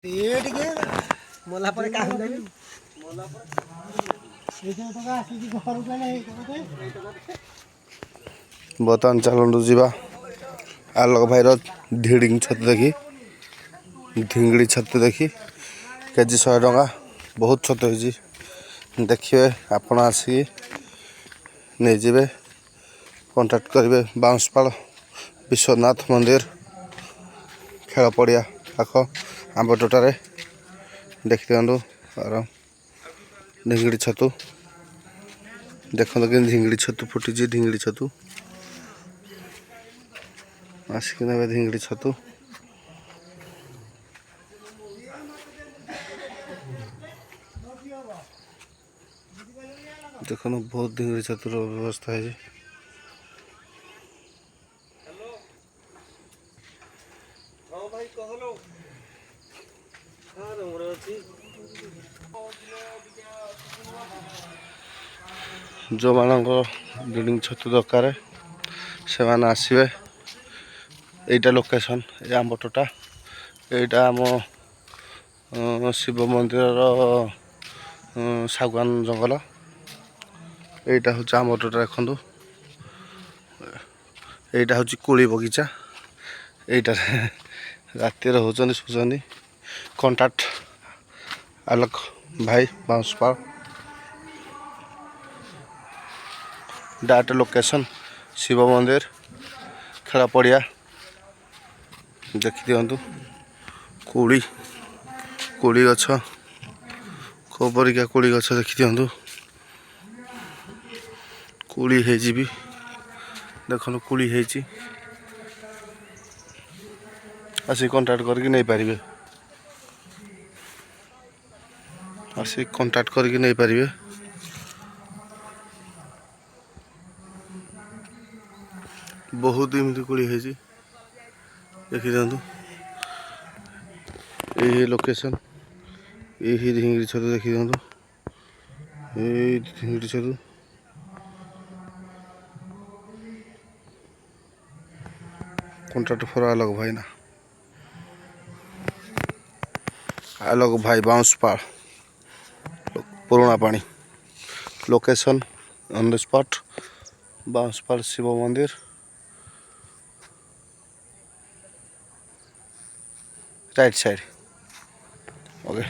ये टिके मोला पर का होला मोला पर ଏଇଟା ଟଙ୍କା ଆସିକି ଘରକୁ ଆଇଲା ଏଇ ଟଙ୍କା ବର୍ତ୍ତମାନ ଚାଲନ୍ତୁ ଯିବା ଆଲୋକ ଭାଇର ଧିଡ଼ିଙ୍ଗ ଛତୁ ଦେଖି ଧିଙ୍ଗିଡ଼ି ଛତୁ ଦେଖି କେଜି 100 ଟଙ୍କା ବହୁତ ଛତୁ ହେଇଛି ଦେଖିବେ ଆପଣ ଆସିକି ନେଇଯିବେ କଣ୍ଟାକ୍ଟ କରିବେ ବାଉଁଶପାଳ ବିଶ୍ୱନାଥ ମନ୍ଦିର ଖେଳ ପଡ଼ିଆ ପାଖ ଆମ୍ବ ତୋଟାରେ ଦେଖିଦିଅନ୍ତୁ ଆର ଧିଙ୍ଗିଡ଼ି ଛତୁ ଦେଖନ୍ତୁ କେମିତି ଧିଙ୍ଗିଡ଼ି ଛତୁ ଫୁଟିଛି ଧିଙ୍ଗିଡ଼ି ଛତୁ ଆସିକି ନେବେ ଧିଙ୍ଗିଡ଼ି ଛତୁ ଦେଖନ୍ତୁ ବହୁତ ଧିଙ୍ଗିଡ଼ି ଛତୁର ବ୍ୟବସ୍ଥା ହେଇଛି ଯେଉଁମାନଙ୍କ ଧିଙ୍ଗିଡ଼ି ଛତୁ ଦରକାର ସେମାନେ ଆସିବେ ଏଇଟା ଲୋକେସନ୍ ଏ ଆମ୍ବ ତୋଟା ଏଇଟା ଆମ ଶିବ ମନ୍ଦିରର ଶାଗୁଆନ ଜଙ୍ଗଲ ଏଇଟା ହେଉଛି ଆମ୍ବ ତୋଟା ଦେଖନ୍ତୁ ଏଇଟା ହେଉଛି କୋଳି ବଗିଚା ଏଇଟାରେ ରାତିରେ ରହୁଛନ୍ତି ଶୋଉଛନ୍ତି କଣ୍ଟାକ୍ଟ ଆଲୋକ ଭାଇ ବାଉଁଶପାଳ ଡାଇରେକ୍ଟ ଲୋକେସନ୍ ଶିବ ମନ୍ଦିର ଖେଳ ପଡ଼ିଆ ଦେଖିଦିଅନ୍ତୁ କୋଳି ଗଛ କେଉଁ ପରିକା କୋଳି ଗଛ ଦେଖିଦିଅନ୍ତୁ କୋଳି ହେଇଛି ବି ଦେଖନ୍ତୁ କୋଳି ହେଇଛି ଆସିକି କଣ୍ଟାକ୍ଟ କରିକି ନେଇପାରିବେ ଆସିକି କଣ୍ଟାକ୍ଟ କରିକି ନେଇପାରିବେ ବହୁତ ଏମିତି କୋଳି ହେଇଛି ଦେଖିଦିଅନ୍ତୁ এই লোকেশন এই ধিଙ୍ଗিଡ଼ି ଛତୁ ଦେଖିଦିଅନ୍ତୁ এই ধিଙ୍ଗିଡ଼ି ଛତୁ କଣ୍ଟାକ୍ଟ ଫର ଆଲୋକ ଭାଇ ନା ଆଲୋକ ଭାଇ ବାଉଁଶପାଳ ପୁରୁଣା ପାଣି location on the spot Baunsapal Shiva ମନ୍ଦିର ରାଇଟ୍ ସାଇଡ୍ ଓକେ